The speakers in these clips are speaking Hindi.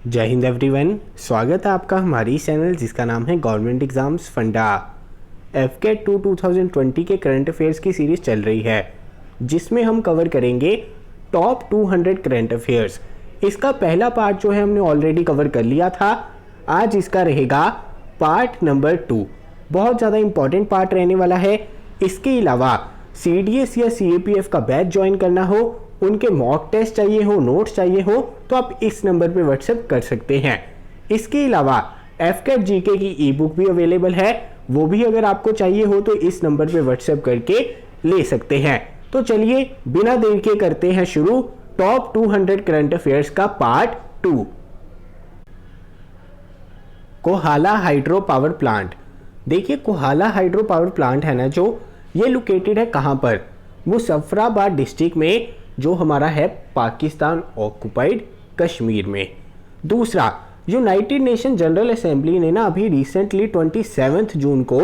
जय हिंद एवरीवन, स्वागत है आपका हमारी चैनल जिसका नाम है गवर्नमेंट एग्जाम्स फंडा। एफकेट 2 2020 के करंट अफेयर्स की सीरीज चल रही है जिसमें हम कवर करेंगे टॉप 200 करंट अफेयर्स। इसका पहला पार्ट जो है हमने ऑलरेडी कवर कर लिया था। आज इसका रहेगा पार्ट नंबर 2। बहुत ज़्यादा इंपॉर्टेंट पार्ट रहने वाला है। इसके अलावा CDS या CAPF का बैच ज्वाइन करना हो, उनके मॉक टेस्ट चाहिए हो, नोट्स चाहिए हो तो आप इस नंबर पे व्हाट्सएप कर सकते हैं। इसके अलावा एफकेट जीके की ई बुक भी अवेलेबल है, वो भी अगर आपको चाहिए हो तो इस नंबर पे व्हाट्सएप करके ले सकते हैं। तो चलिए बिना देर के करते हैं शुरू टॉप 200 करंट अफेयर्स का part 2। Kohala hydro power plant. देखिए कोहाला हाइड्रो पावर प्लांट है ना, जो ये लोकेटेड है कहाँ पर? मुजफ्फराबाद डिस्ट्रिक्ट में, जो हमारा है पाकिस्तान ऑक्युपाइड कश्मीर में। दूसरा, यूनाइटेड नेशन जनरल असेंबली ने ना अभी रिसेंटली 27 जून को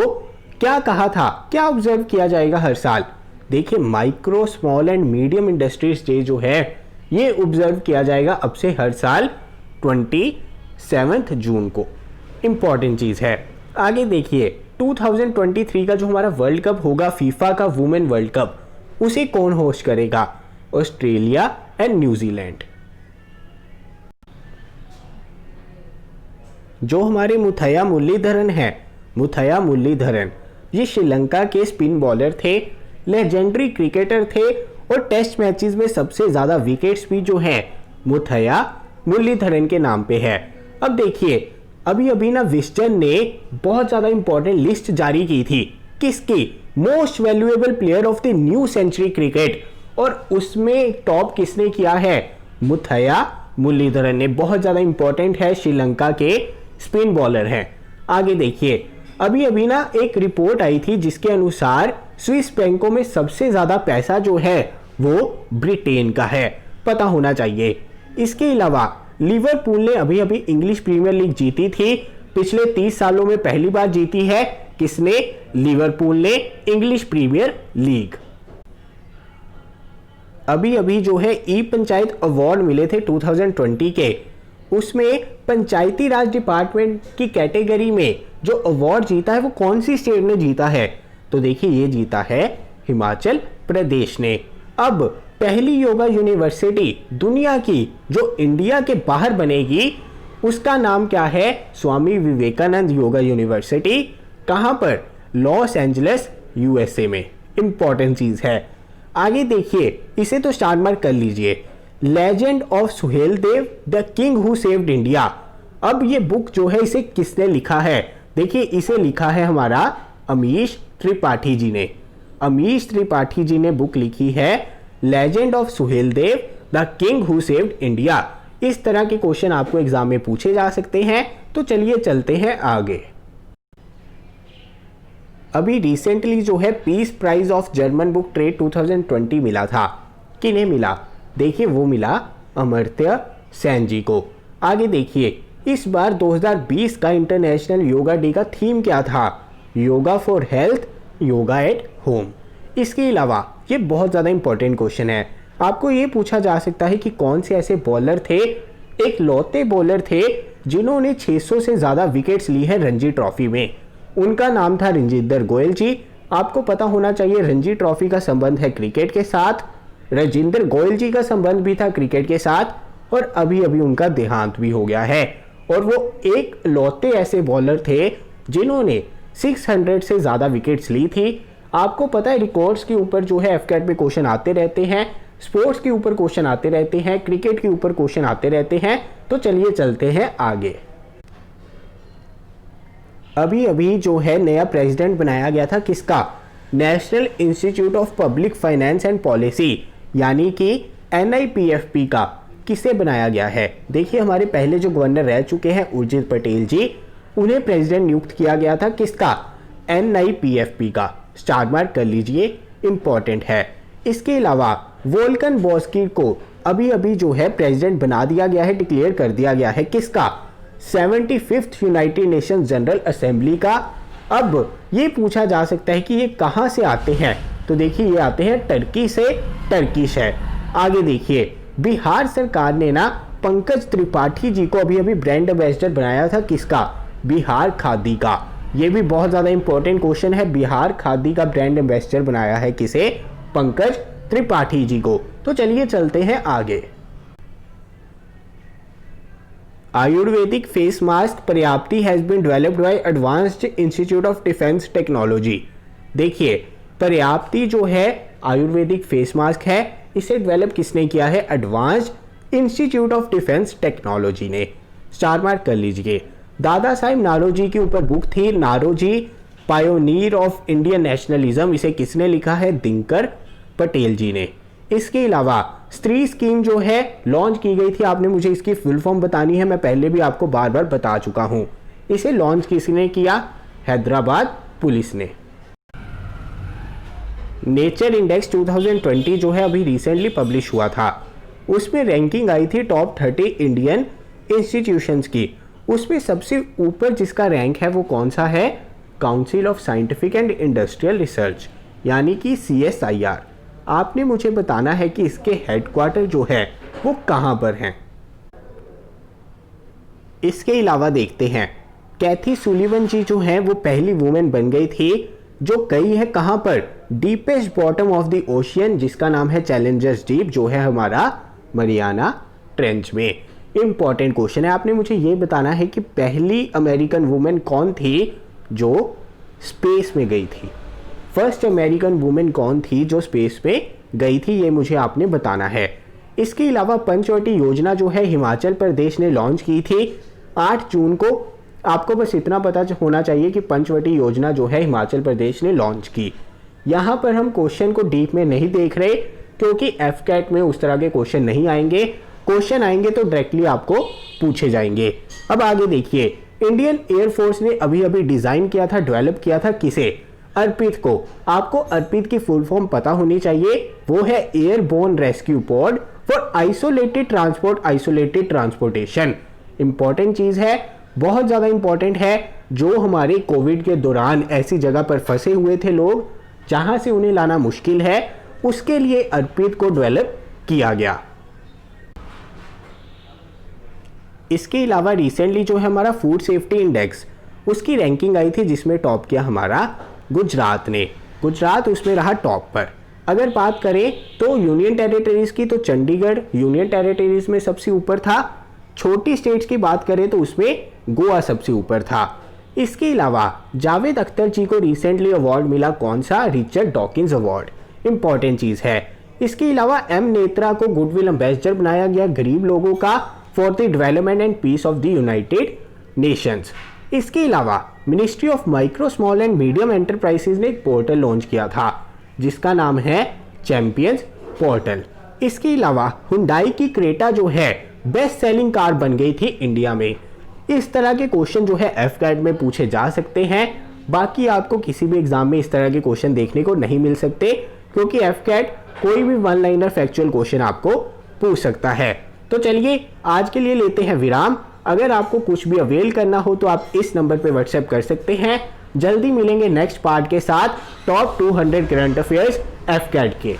क्या कहा था, क्या ऑब्जर्व किया जाएगा हर साल? देखिए micro small and medium industries day जो है ये ऑब्जर्व किया जाएगा अब से हर साल 27 जून को। इंपॉर्टेंट चीज़ है। आगे देखिए 2023 का जो हमारा वर्ल्ड कप होगा, फीफा का वुमेन वर्ल्ड कप, उसे कौन होस्ट करेगा? Australia and New Zealand. जो हमारे मुथैया मुरलीधरन है, मुथैया मुरलीधरन ये श्रीलंका के स्पिन बॉलर थे, लेजेंडरी क्रिकेटर थे और टेस्ट मैचेस में सबसे ज़्यादा विकेट्स भी जो है मुथैया मुरलीधरन के नाम पे है। अब देखिए अभी अभी ना विस्डन ने बहुत ज़्यादा इंपॉर्टेंट लिस्ट जारी की थी, किसकी? Most valuable player of the new century cricket, और उसमें टॉप किसने किया है? मुथैया मुरलीधरन ने। बहुत ज़्यादा इंपॉर्टेंट है, श्रीलंका के स्पिन बॉलर हैं। आगे देखिए अभी अभी ना एक रिपोर्ट आई थी जिसके अनुसार स्विस बैंकों में सबसे ज़्यादा पैसा जो है वो ब्रिटेन का है, पता होना चाहिए। इसके अलावा लिवरपूल ने अभी अभी इंग्लिश प्रीमियर लीग जीती थी, पिछले 30 सालों में पहली बार जीती है। किसने? लिवरपूल ने इंग्लिश प्रीमियर लीग। अभी अभी जो है ई पंचायत अवार्ड मिले थे 2020 के, उसमें पंचायती राज डिपार्टमेंट की कैटेगरी में जो अवार्ड जीता है वो कौन सी स्टेट ने जीता है? तो देखिए ये जीता है हिमाचल प्रदेश ने। अब पहली योगा यूनिवर्सिटी दुनिया की जो इंडिया के बाहर बनेगी उसका नाम क्या है? स्वामी विवेकानंद योगा यूनिवर्सिटी। कहाँ पर? लॉस एंजलिस USA में। इंपॉर्टेंट चीज़ है। आगे देखिए इसे तो स्टार मार्क कर लीजिए, legend of Suhel Dev the king who saved India. अब ये बुक जो है इसे किसने लिखा है? देखिए इसे लिखा है हमारा अमीश त्रिपाठी जी ने। अमीश त्रिपाठी जी ने बुक लिखी है legend of Suhel Dev the king who saved India. इस तरह के क्वेश्चन आपको एग्जाम में पूछे जा सकते हैं। तो चलिए चलते हैं आगे। अभी रिसेंटली जो है peace prize of German book trade 2020 मिला था। किन्हें मिला? देखिए वो मिला अमर्त्य सेन जी को। आगे देखिए इस बार 2020 का इंटरनेशनल योगा डे का थीम क्या था? Yoga for health, yoga at home. इसके अलावा ये बहुत ज़्यादा इंपॉर्टेंट क्वेश्चन है, आपको ये पूछा जा सकता है कि कौन से ऐसे बॉलर थे, एक लौते बॉलर थे जिन्होंने 600 से ज़्यादा विकेट्स ली है रणजी ट्रॉफी में। उनका नाम था रजिंदर गोयल जी। आपको पता होना चाहिए रणजी ट्रॉफी का संबंध है क्रिकेट के साथ, रजिंदर गोयल जी का संबंध भी था क्रिकेट के साथ, और अभी अभी उनका देहांत भी हो गया है। और वो एक लौते ऐसे बॉलर थे जिन्होंने 600 से ज़्यादा विकेट्स ली थी। आपको पता है रिकॉर्ड्स के ऊपर जो है एफकेट में क्वेश्चन आते रहते हैं, स्पोर्ट्स के ऊपर क्वेश्चन आते रहते हैं, क्रिकेट के ऊपर क्वेश्चन आते रहते हैं। तो चलिए चलते हैं आगे। अभी अभी जो है नया प्रेसिडेंट बनाया गया था, किसका? National institute of public finance and policy यानी कि NIPFP का। किसे बनाया गया है? देखिए हमारे पहले जो गवर्नर रह चुके हैं उर्जित पटेल जी, उन्हें प्रेसिडेंट नियुक्त किया गया था। किसका? NIPFP का। स्टार मार्क कर लीजिए, इंपॉर्टेंट है। इसके अलावा वोल्कन बॉस्की को अभी अभी जो है प्रेसिडेंट बना दिया गया है, डिक्लेयर कर दिया गया है। किसका? 75th United nation general assembly का। अब ये पूछा जा सकता है कि ये कहाँ से आते हैं? तो देखिए ये आते हैं टर्की से, टर्किश है। आगे देखिए बिहार सरकार ने ना पंकज त्रिपाठी जी को अभी अभी ब्रांड एम्बेसडर बनाया था किसका? बिहार खादी का। ये भी बहुत ज़्यादा इंपॉर्टेंट क्वेश्चन है। बिहार खादी का ब्रांड एम्बेसडर बनाया है किसे? पंकज त्रिपाठी जी को। तो चलिए चलते हैं आगे। Ayurvedic face mask Paryapti has been developed by Advanced institute of defence Technology. देखिए पर्याप्ति जो है आयुर्वेदिक फेस मास्क है, इसे डेवलप किसने किया है? Advanced institute of defence technology ने। स्टार मार्क कर लीजिए। दादा साहेब नारोजी के ऊपर बुक थी Naoroji pioneer of Indian nationalism, इसे किसने लिखा है? दिनकर पटेल जी ने। इसके अलावा स्त्री स्कीम जो है लॉन्च की गई थी, आपने मुझे इसकी फुल फॉर्म बतानी है, मैं पहले भी आपको बार बार बता चुका हूं। इसे लॉन्च किसने किया? हैदराबाद पुलिस ने। नेचर इंडेक्स 2020 जो है अभी रिसेंटली पब्लिश हुआ था, उसमें रैंकिंग आई थी टॉप 30 इंडियन इंस्टीट्यूशंस की। उसमें सबसे ऊपर जिसका रैंक है वो कौन सा है? Council of scientific and industrial research, यानी कि CSIR। आपने मुझे बताना है कि इसके हेडक्वार्टर जो है वो कहां पर हैं। इसके अलावा देखते हैं कैथी सुलिवन जी जो हैं वो पहली वुमेन बन गई थी जो गई है कहां पर? Deepest bottom of the ocean, जिसका नाम है चैलेंजर्स डीप, जो है हमारा मरियाना ट्रेंच में। इंपॉर्टेंट क्वेश्चन है, आपने मुझे ये बताना है कि पहली अमेरिकन वुमेन कौन थी जो स्पेस में गई थी? फर्स्ट अमेरिकन वुमेन कौन थी जो स्पेस में गई थी, ये मुझे आपने बताना है। इसके अलावा पंचवटी योजना जो है हिमाचल प्रदेश ने लॉन्च की थी 8 जून को। आपको बस इतना पता होना चाहिए कि पंचवटी योजना जो है हिमाचल प्रदेश ने लॉन्च की। यहाँ पर हम क्वेश्चन को डीप में नहीं देख रहे क्योंकि FCAT में उस तरह के क्वेश्चन नहीं आएंगे। क्वेश्चन आएंगे तो डायरेक्टली आपको पूछे जाएंगे। अब आगे देखिए, इंडियन एयरफोर्स ने अभी अभी डिजाइन किया था, डेवलप किया था किसे? अर्पित को। आपको अर्पित की फुल फॉर्म पता होनी चाहिए, वो है airborne rescue pod for isolated transport, isolated transportation. Important चीज है, बहुत ज्यादा इंपॉर्टेंट है। जो हमारे कोविड के दौरान ऐसी जगह पर फंसे हुए थे लोग जहां से उन्हें लाना मुश्किल है, उसके लिए अर्पित को डेवलप किया गया। इसके अलावा रिसेंटली जो है हमारा फूड सेफ्टी इंडेक्स, उसकी रैंकिंग आई थी जिसमें टॉप किया हमारा गुजरात ने। गुजरात उसमें रहा टॉप पर। अगर बात करें तो यूनियन टेरिटरीज की, तो चंडीगढ़ यूनियन टेरिटरीज में सबसे ऊपर था। छोटी स्टेट्स की बात करें तो उसमें गोवा सबसे ऊपर था। इसके अलावा जावेद अख्तर जी को रिसेंटली अवार्ड मिला, कौन सा? Richard Dawkins award. इंपॉर्टेंट चीज है। इसके अलावा M नेत्रा को गुडविल एम्बेसडर बनाया गया गरीब लोगों का for the development and peace of the United Nations. इसके अलावा ministry of micro small and medium enterprises ने एक पोर्टल लॉन्च किया था जिसका नाम है चैंपियंस पोर्टल। इसके अलावा हुंडई की क्रेटा जो है बेस्ट सेलिंग कार बन गई थी इंडिया में। इस तरह के क्वेश्चन जो है FCAT में पूछे जा सकते हैं। बाकी आपको किसी भी एग्जाम में इस तरह के क्वेश्चन देखने को नहीं मिल सकते क्योंकि FCAT कोई भी वन लाइनर फैक्चुअल क्वेश्चन आपको पूछ सकता है। तो चलिए आज के लिए लेते हैं विराम। अगर आपको कुछ भी अवेल करना हो तो आप इस नंबर पे व्हाट्सएप कर सकते हैं। जल्दी मिलेंगे नेक्स्ट पार्ट के साथ टॉप 200 करंट अफेयर्स FCAT के।